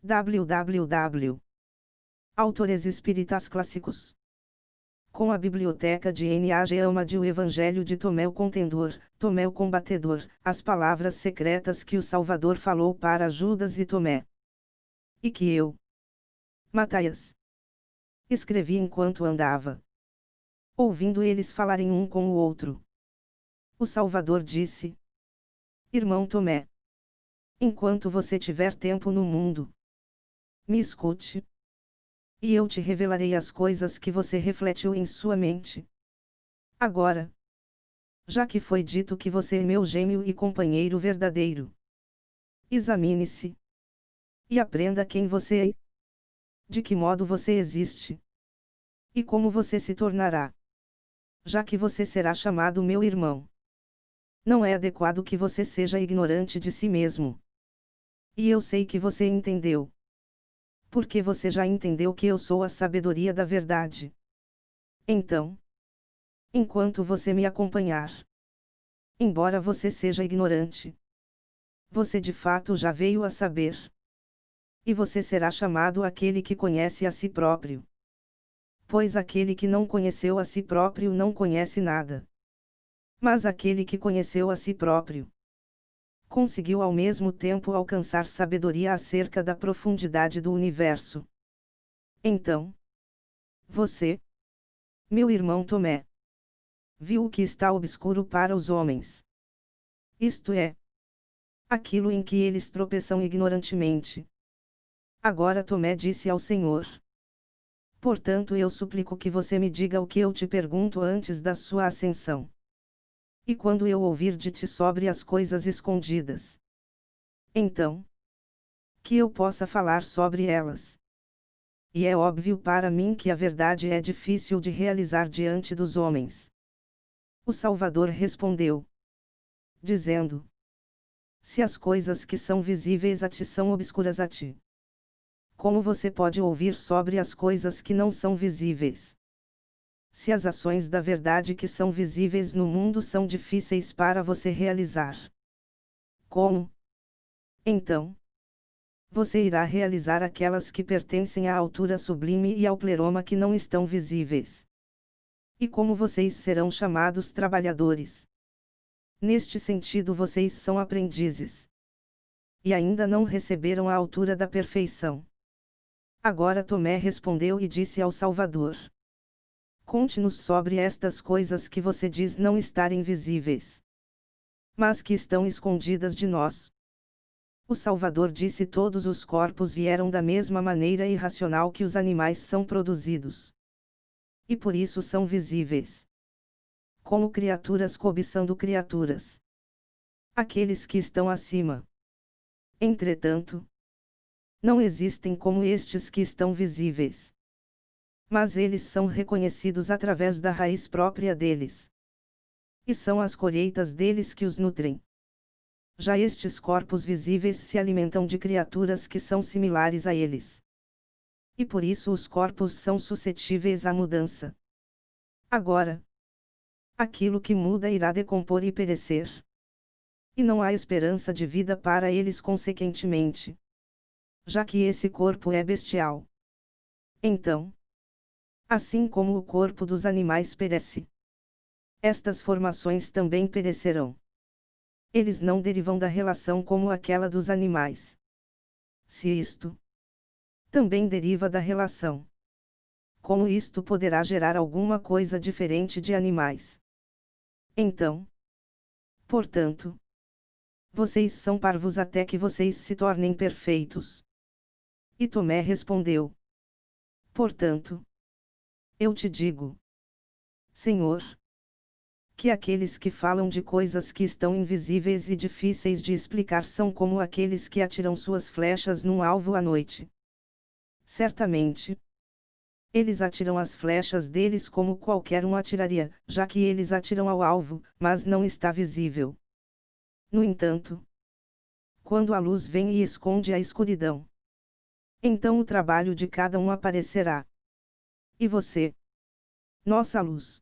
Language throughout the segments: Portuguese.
www. Autores Espíritas Clássicos. Com a Biblioteca de N.A.G. Alma o Evangelho de Tomé o Contendor, Tomé o Combatedor, as palavras secretas que o Salvador falou para Judas e Tomé. E que eu, Mataias, escrevi enquanto andava, ouvindo eles falarem um com o outro. O Salvador disse: Irmão Tomé, enquanto você tiver tempo no mundo, me escute, e eu te revelarei as coisas que você refletiu em sua mente. Agora, já que foi dito que você é meu gêmeo e companheiro verdadeiro, examine-se e aprenda quem você é, de que modo você existe, e como você se tornará, já que você será chamado meu irmão. Não é adequado que você seja ignorante de si mesmo. E eu sei que você entendeu. Porque você já entendeu que eu sou a sabedoria da verdade. Então, enquanto você me acompanhar, embora você seja ignorante, você de fato já veio a saber. E você será chamado aquele que conhece a si próprio. Pois aquele que não conheceu a si próprio não conhece nada. Mas aquele que conheceu a si próprio conseguiu ao mesmo tempo alcançar sabedoria acerca da profundidade do universo. Então, você, meu irmão Tomé, viu o que está obscuro para os homens. Isto é, aquilo em que eles tropeçam ignorantemente. Agora Tomé disse ao Senhor: Portanto eu suplico que você me diga o que eu te pergunto antes da sua ascensão. E quando eu ouvir de ti sobre as coisas escondidas, então, que eu possa falar sobre elas. E é óbvio para mim que a verdade é difícil de realizar diante dos homens. O Salvador respondeu, dizendo: Se as coisas que são visíveis a ti são obscuras a ti, como você pode ouvir sobre as coisas que não são visíveis? Se as ações da verdade que são visíveis no mundo são difíceis para você realizar, como, então, você irá realizar aquelas que pertencem à altura sublime e ao pleroma que não estão visíveis? E como vocês serão chamados trabalhadores? Neste sentido vocês são aprendizes. E ainda não receberam a altura da perfeição. Agora Tomé respondeu e disse ao Salvador: Conte-nos sobre estas coisas que você diz não estarem visíveis, mas que estão escondidas de nós. O Salvador disse: Todos os corpos vieram da mesma maneira irracional que os animais são produzidos. E por isso são visíveis. Como criaturas cobiçando criaturas. Aqueles que estão acima. Entretanto, não existem como estes que estão visíveis. Mas eles são reconhecidos através da raiz própria deles. E são as colheitas deles que os nutrem. Já estes corpos visíveis se alimentam de criaturas que são similares a eles. E por isso os corpos são suscetíveis à mudança. Agora, aquilo que muda irá decompor e perecer. E não há esperança de vida para eles consequentemente. Já que esse corpo é bestial. Então, assim como o corpo dos animais perece, estas formações também perecerão. Eles não derivam da relação como aquela dos animais. Se isto também deriva da relação, como isto poderá gerar alguma coisa diferente de animais? Então, portanto, vocês são parvos até que vocês se tornem perfeitos. E Tomé respondeu: Portanto, eu te digo, Senhor, que aqueles que falam de coisas que estão invisíveis e difíceis de explicar são como aqueles que atiram suas flechas num alvo à noite. Certamente, eles atiram as flechas deles como qualquer um atiraria, já que eles atiram ao alvo, mas não está visível. No entanto, quando a luz vem e esconde a escuridão, então o trabalho de cada um aparecerá. E você, nossa luz,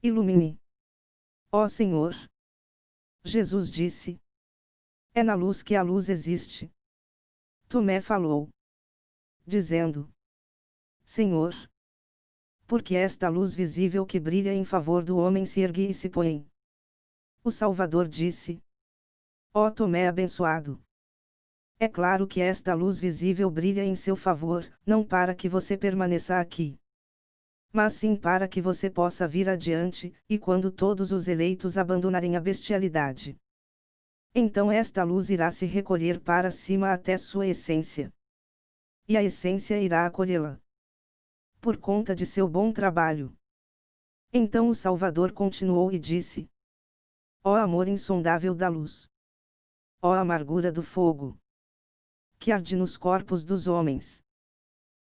ilumine. Ó Senhor! Jesus disse: É na luz que a luz existe. Tomé falou, dizendo: Senhor, porque esta luz visível que brilha em favor do homem se ergue e se põe. O Salvador disse: Ó Tomé abençoado! É claro que esta luz visível brilha em seu favor, não para que você permaneça aqui, mas sim para que você possa vir adiante, e quando todos os eleitos abandonarem a bestialidade, então esta luz irá se recolher para cima até sua essência. E a essência irá acolhê-la, por conta de seu bom trabalho. Então o Salvador continuou e disse: Ó amor insondável da luz! Ó amargura do fogo, que arde nos corpos dos homens,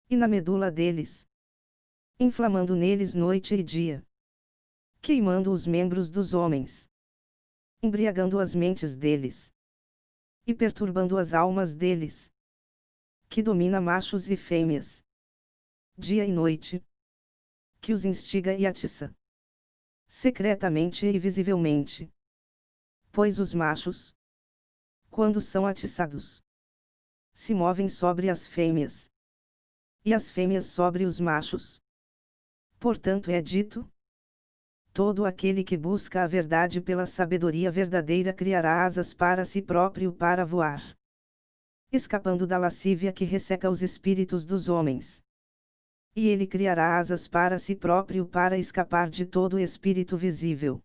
e na medula deles, inflamando neles noite e dia, queimando os membros dos homens, embriagando as mentes deles, e perturbando as almas deles, que domina machos e fêmeas, dia e noite, que os instiga e atiça, secretamente e visivelmente. Pois os machos, quando são atiçados, se movem sobre as fêmeas, e as fêmeas sobre os machos. Portanto é dito: todo aquele que busca a verdade pela sabedoria verdadeira criará asas para si próprio para voar, escapando da lascívia que resseca os espíritos dos homens. E ele criará asas para si próprio para escapar de todo espírito visível.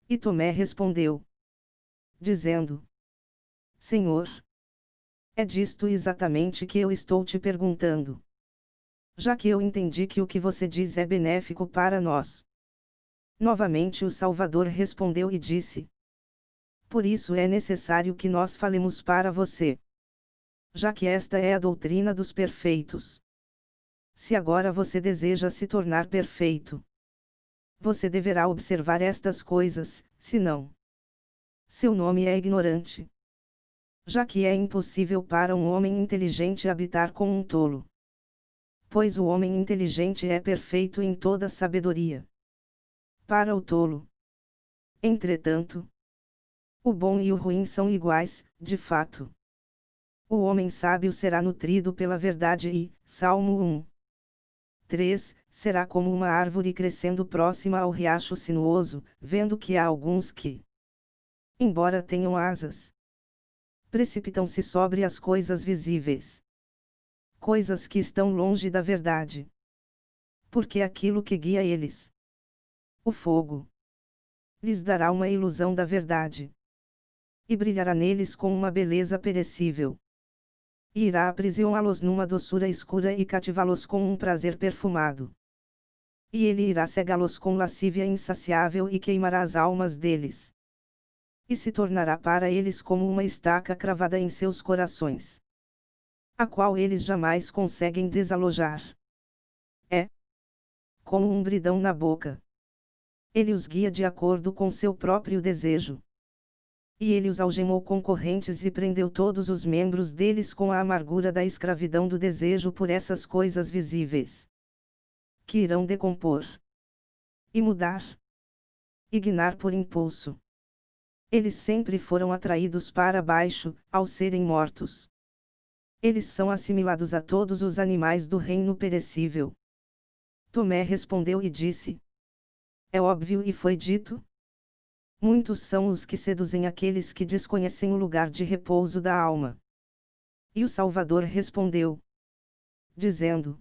E Tomé respondeu, dizendo: Senhor, é disto exatamente que eu estou te perguntando. Já que eu entendi que o que você diz é benéfico para nós. Novamente o Salvador respondeu e disse: Por isso é necessário que nós falemos para você, já que esta é a doutrina dos perfeitos. Se agora você deseja se tornar perfeito, você deverá observar estas coisas, senão seu nome é ignorante. Já que é impossível para um homem inteligente habitar com um tolo. Pois o homem inteligente é perfeito em toda sabedoria. Para o tolo, entretanto, o bom e o ruim são iguais, de fato. O homem sábio será nutrido pela verdade e, Salmo 1. 3, será como uma árvore crescendo próxima ao riacho sinuoso, vendo que há alguns que, embora tenham asas, precipitam-se sobre as coisas visíveis, coisas que estão longe da verdade. Porque aquilo que guia eles, o fogo, lhes dará uma ilusão da verdade, e brilhará neles com uma beleza perecível, e irá aprisioná-los numa doçura escura e cativá-los com um prazer perfumado. E ele irá cegá-los com lascívia insaciável e queimará as almas deles. E se tornará para eles como uma estaca cravada em seus corações, a qual eles jamais conseguem desalojar. É como um bridão na boca. Ele os guia de acordo com seu próprio desejo. E ele os algemou com correntes e prendeu todos os membros deles com a amargura da escravidão do desejo por essas coisas visíveis, que irão decompor, e mudar, e guinar por impulso. Eles sempre foram atraídos para baixo, ao serem mortos. Eles são assimilados a todos os animais do reino perecível. Tomé respondeu e disse: É óbvio e foi dito? Muitos são os que seduzem aqueles que desconhecem o lugar de repouso da alma. E o Salvador respondeu, dizendo: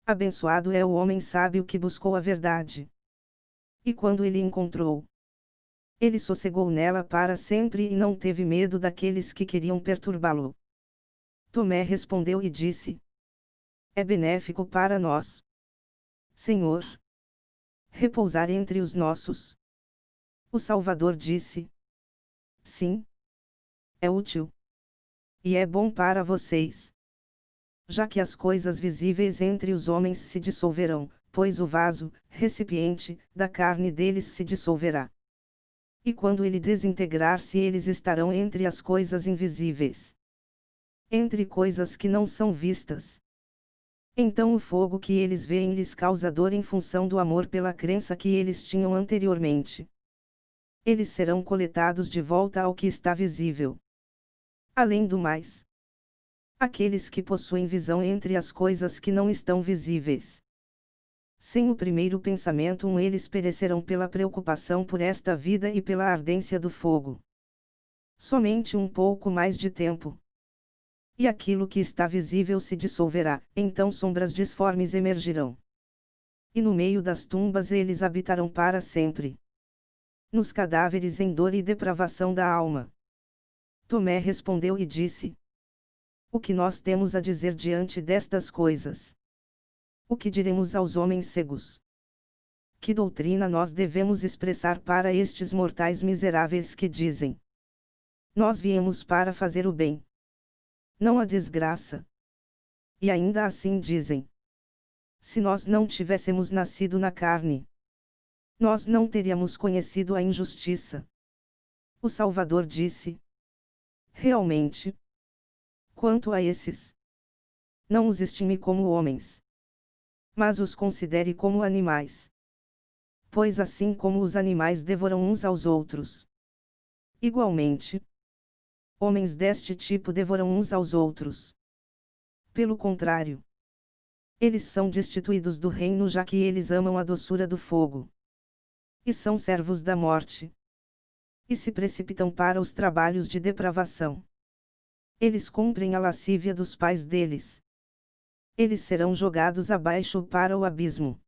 Abençoado é o homem sábio que buscou a verdade. E quando ele encontrou, ele sossegou nela para sempre e não teve medo daqueles que queriam perturbá-lo. Tomé respondeu e disse: É benéfico para nós, Senhor, repousar entre os nossos. O Salvador disse: Sim, é útil. E é bom para vocês. Já que as coisas visíveis entre os homens se dissolverão, pois o vaso, recipiente, da carne deles se dissolverá. E quando ele desintegrar-se, eles estarão entre as coisas invisíveis, entre coisas que não são vistas. Então o fogo que eles veem lhes causa dor em função do amor pela crença que eles tinham anteriormente. Eles serão coletados de volta ao que está visível. Além do mais, aqueles que possuem visão entre as coisas que não estão visíveis. Sem o primeiro pensamento, eles perecerão pela preocupação por esta vida e pela ardência do fogo. Somente um pouco mais de tempo. E aquilo que está visível se dissolverá, então sombras disformes emergirão. E no meio das tumbas eles habitarão para sempre. Nos cadáveres em dor e depravação da alma. Tomé respondeu e disse: O que nós temos a dizer diante destas coisas? O que diremos aos homens cegos? Que doutrina nós devemos expressar para estes mortais miseráveis que dizem: Nós viemos para fazer o bem, não a desgraça? E ainda assim dizem: Se nós não tivéssemos nascido na carne, nós não teríamos conhecido a injustiça. O Salvador disse: Realmente, quanto a esses, não os estime como homens, mas os considere como animais. Pois assim como os animais devoram uns aos outros, igualmente, homens deste tipo devoram uns aos outros. Pelo contrário, eles são destituídos do reino, já que eles amam a doçura do fogo, e são servos da morte, e se precipitam para os trabalhos de depravação. Eles cumprem a lascívia dos pais deles. Eles serão jogados abaixo para o abismo.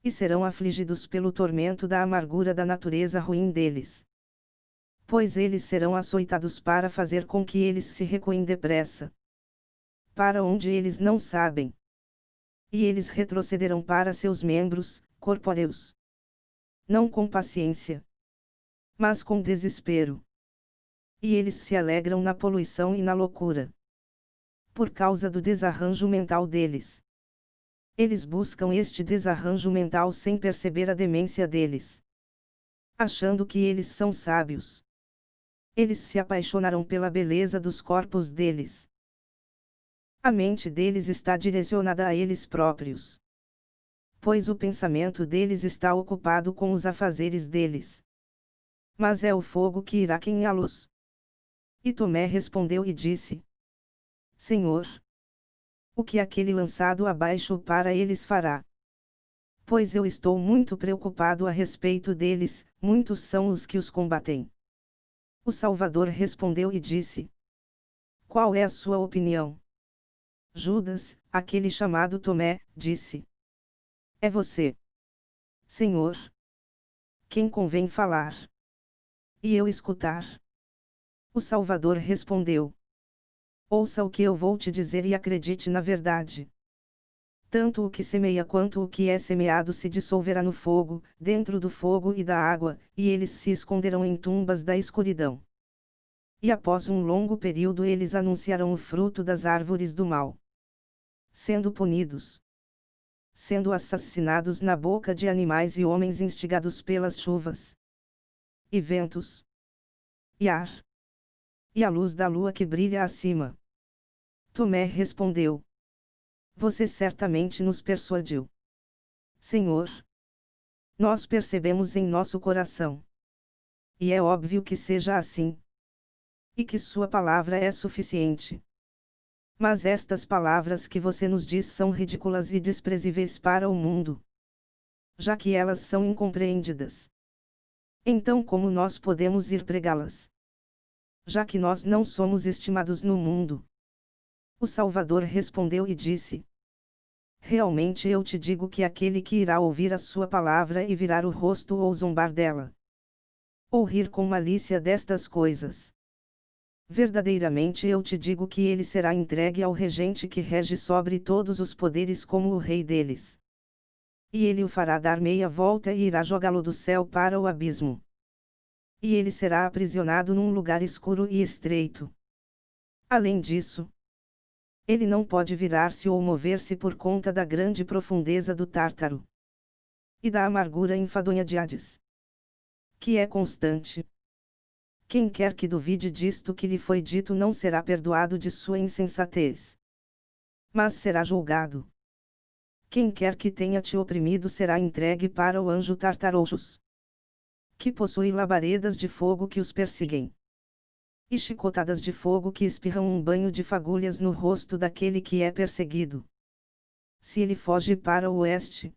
E serão afligidos pelo tormento da amargura da natureza ruim deles. Pois eles serão açoitados para fazer com que eles se recuem depressa, para onde eles não sabem. E eles retrocederão para seus membros corpóreos, não com paciência, mas com desespero. E eles se alegram na poluição e na loucura, por causa do desarranjo mental deles. Eles buscam este desarranjo mental sem perceber a demência deles, achando que eles são sábios. Eles se apaixonarão pela beleza dos corpos deles. A mente deles está direcionada a eles próprios, pois o pensamento deles está ocupado com os afazeres deles. Mas é o fogo que irá queimá-los. E Tomé respondeu e disse: Senhor, o que aquele lançado abaixo para eles fará? Pois eu estou muito preocupado a respeito deles, muitos são os que os combatem. O Salvador respondeu e disse: Qual é a sua opinião? Judas, aquele chamado Tomé, disse: É você, Senhor, quem convém falar, e eu escutar. O Salvador respondeu: Ouça o que eu vou te dizer e acredite na verdade. Tanto o que semeia quanto o que é semeado se dissolverá no fogo, dentro do fogo e da água, e eles se esconderão em tumbas da escuridão. E após um longo período eles anunciarão o fruto das árvores do mal, sendo punidos, sendo assassinados na boca de animais e homens instigados pelas chuvas, e ventos, e ar, e a luz da lua que brilha acima. Tomé respondeu: Você certamente nos persuadiu. Senhor, nós percebemos em nosso coração. E é óbvio que seja assim. E que sua palavra é suficiente. Mas estas palavras que você nos diz são ridículas e desprezíveis para o mundo, já que elas são incompreendidas. Então como nós podemos ir pregá-las? Já que nós não somos estimados no mundo. O Salvador respondeu e disse: Realmente eu te digo que aquele que irá ouvir a sua palavra e virar o rosto ou zombar dela, ou rir com malícia destas coisas, verdadeiramente eu te digo que ele será entregue ao regente que rege sobre todos os poderes como o rei deles. E ele o fará dar meia volta e irá jogá-lo do céu para o abismo. E ele será aprisionado num lugar escuro e estreito. Além disso, ele não pode virar-se ou mover-se por conta da grande profundeza do Tártaro, e da amargura enfadonha de Hades, que é constante. Quem quer que duvide disto que lhe foi dito não será perdoado de sua insensatez, mas será julgado. Quem quer que tenha te oprimido será entregue para o anjo Tartarouxos, que possui labaredas de fogo que os perseguem. e chicotadas de fogo que espirram um banho de fagulhas no rosto daquele que é perseguido. Se ele foge para o oeste,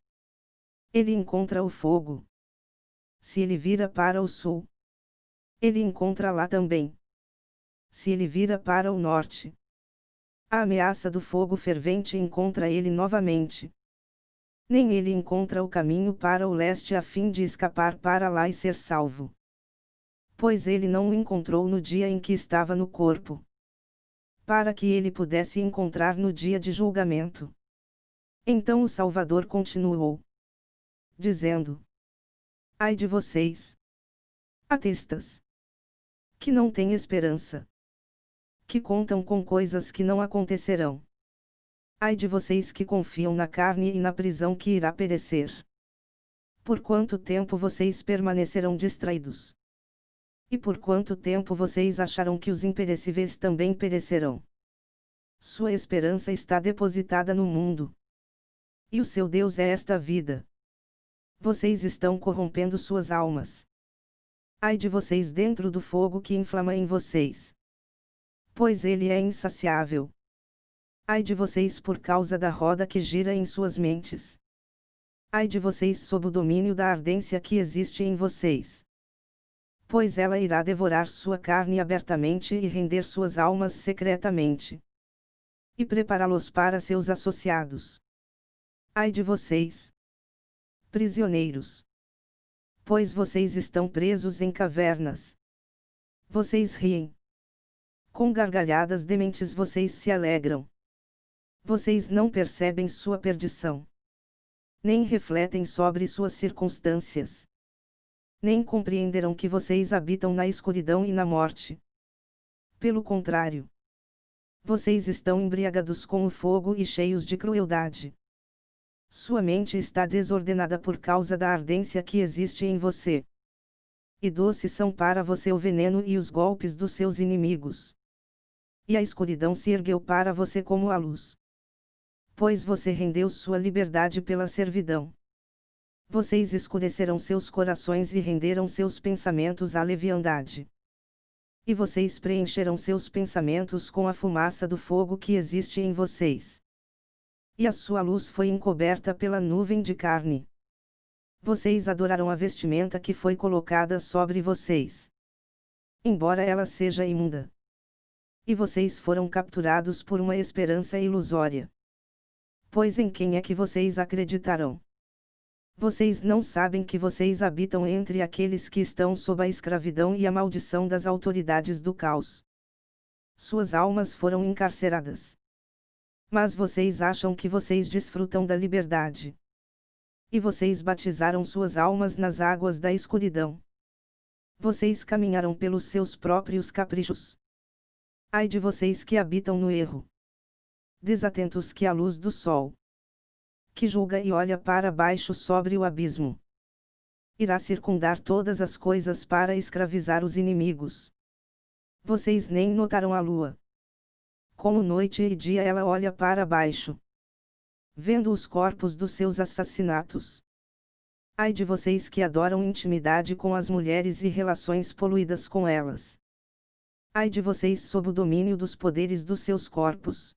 ele encontra o fogo. Se ele vira para o sul, ele encontra lá também. Se ele vira para o norte, a ameaça do fogo fervente encontra ele novamente. Nem ele encontra o caminho para o leste a fim de escapar para lá e ser salvo. Pois ele não o encontrou no dia em que estava no corpo, para que ele pudesse encontrar no dia de julgamento. Então o Salvador continuou, dizendo: Ai de vocês, ateístas, que não têm esperança, que contam com coisas que não acontecerão. Ai de vocês que confiam na carne e na prisão que irá perecer. Por quanto tempo vocês permanecerão distraídos? E por quanto tempo vocês acharão que os imperecíveis também perecerão? Sua esperança está depositada no mundo, e o seu Deus é esta vida. Vocês estão corrompendo suas almas. Ai de vocês dentro do fogo que inflama em vocês, pois ele é insaciável. Ai de vocês por causa da roda que gira em suas mentes. Ai de vocês sob o domínio da ardência que existe em vocês. Pois ela irá devorar sua carne abertamente e render suas almas secretamente, e prepará-los para seus associados. Ai de vocês, prisioneiros! Pois vocês estão presos em cavernas. Vocês riem. Com gargalhadas dementes vocês se alegram. Vocês não percebem sua perdição, nem refletem sobre suas circunstâncias, nem compreenderão que vocês habitam na escuridão e na morte. Pelo contrário, vocês estão embriagados com o fogo e cheios de crueldade. Sua mente está desordenada por causa da ardência que existe em você. E doces são para você o veneno e os golpes dos seus inimigos. E a escuridão se ergueu para você como a luz. Pois você rendeu sua liberdade pela servidão. Vocês escurecerão seus corações e renderam seus pensamentos à leviandade. E vocês preencherão seus pensamentos com a fumaça do fogo que existe em vocês. E a sua luz foi encoberta pela nuvem de carne. Vocês adoraram a vestimenta que foi colocada sobre vocês, embora ela seja imunda. E vocês foram capturados por uma esperança ilusória. Pois em quem é que vocês acreditarão? Vocês não sabem que vocês habitam entre aqueles que estão sob a escravidão e a maldição das autoridades do caos. Suas almas foram encarceradas. Mas vocês acham que vocês desfrutam da liberdade. E vocês batizaram suas almas nas águas da escuridão. Vocês caminharam pelos seus próprios caprichos. Ai de vocês que habitam no erro, desatentos que a luz do sol, que julga e olha para baixo sobre o abismo, irá circundar todas as coisas para escravizar os inimigos. Vocês nem notaram a lua. Como noite e dia ela olha para baixo, vendo os corpos dos seus assassinatos. Ai de vocês que adoram intimidade com as mulheres e relações poluídas com elas. Ai de vocês sob o domínio dos poderes dos seus corpos,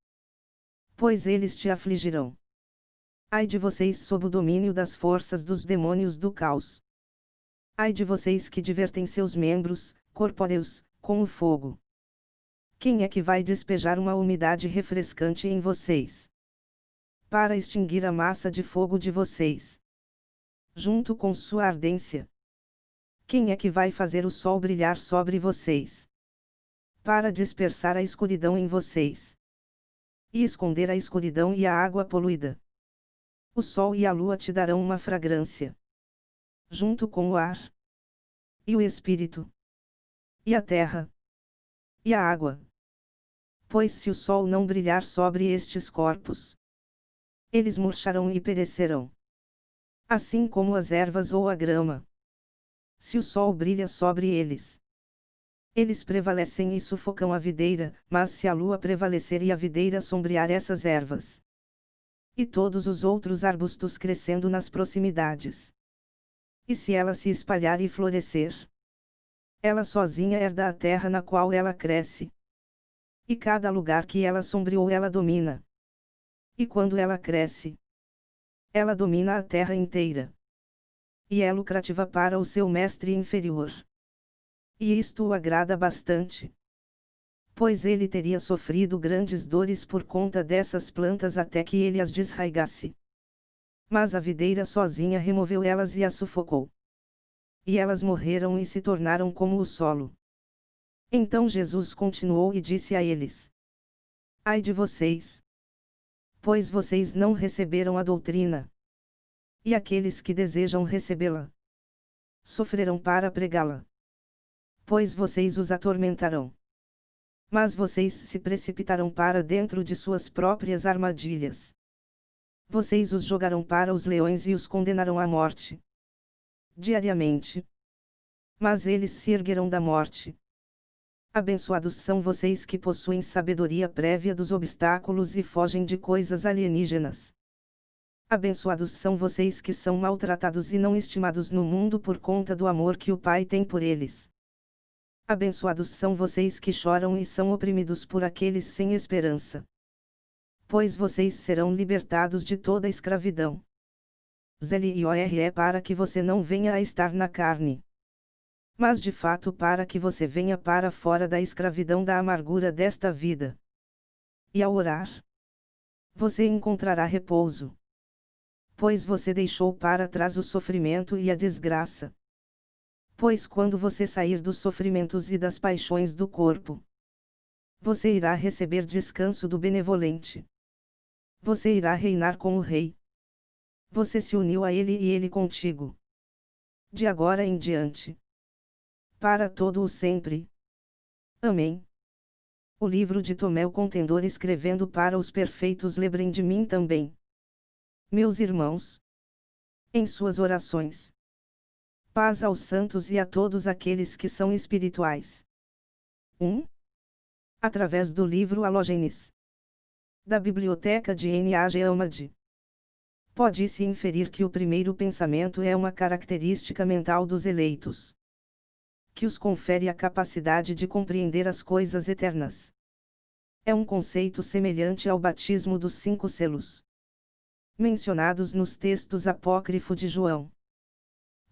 pois eles te afligirão. Ai de vocês sob o domínio das forças dos demônios do caos. Ai de vocês que divertem seus membros, corpóreos, com o fogo. Quem é que vai despejar uma umidade refrescante em vocês, para extinguir a massa de fogo de vocês, junto com sua ardência? Quem é que vai fazer o sol brilhar sobre vocês, para dispersar a escuridão em vocês, e esconder a escuridão e a água poluída? O sol e a lua te darão uma fragrância, junto com o ar, e o espírito, e a terra, e a água. Pois se o sol não brilhar sobre estes corpos, eles murcharão e perecerão, assim como as ervas ou a grama. Se o sol brilha sobre eles, eles prevalecem e sufocam a videira, mas se a lua prevalecer e a videira sombrear essas ervas, e todos os outros arbustos crescendo nas proximidades, e se ela se espalhar e florescer, Ela sozinha herda a terra na qual ela cresce. E cada lugar que ela sombreou ela domina. E quando ela cresce, ela domina a terra inteira. E é lucrativa para o seu mestre inferior. E isto o agrada bastante. Pois ele teria sofrido grandes dores por conta dessas plantas até que ele as desraigasse. Mas a videira sozinha removeu elas e as sufocou. E elas morreram e se tornaram como o solo. Então Jesus continuou e disse a eles: Ai de vocês! Pois vocês não receberam a doutrina. E aqueles que desejam recebê-la sofrerão para pregá-la. Pois vocês os atormentarão. Mas vocês se precipitarão para dentro de suas próprias armadilhas. Vocês os jogarão para os leões e os condenarão à morte. Diariamente. Mas eles se erguerão da morte. Abençoados são vocês que possuem sabedoria prévia dos obstáculos e fogem de coisas alienígenas. Abençoados são vocês que são maltratados e não estimados no mundo por conta do amor que o Pai tem por eles. Abençoados são vocês que choram e são oprimidos por aqueles sem esperança. Pois vocês serão libertados de toda a escravidão. Zelior é para que você não venha a estar na carne. Mas de fato para que você venha para fora da escravidão da amargura desta vida. E ao orar, você encontrará repouso. Pois você deixou para trás o sofrimento e a desgraça. Pois quando você sair dos sofrimentos e das paixões do corpo, você irá receber descanso do benevolente. Você irá reinar com o Rei. Você se uniu a ele e ele contigo. De agora em diante. Para todo o sempre. Amém. O livro de Tomé o Contendor escrevendo para os perfeitos, lembrem de mim também. Meus irmãos. Em suas orações. Paz aos santos e a todos aqueles que são espirituais. 1. Através do livro Halogênes. Da biblioteca de N.A.G. Hamad. Pode-se inferir que o primeiro pensamento é uma característica mental dos eleitos, que os confere a capacidade de compreender as coisas eternas. É um conceito semelhante ao batismo dos 5 selos, mencionados nos textos apócrifo de João,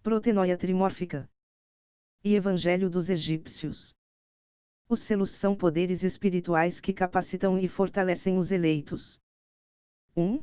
Protenoia trimórfica e Evangelho dos Egípcios. Os selos são poderes espirituais que capacitam e fortalecem os eleitos. 1.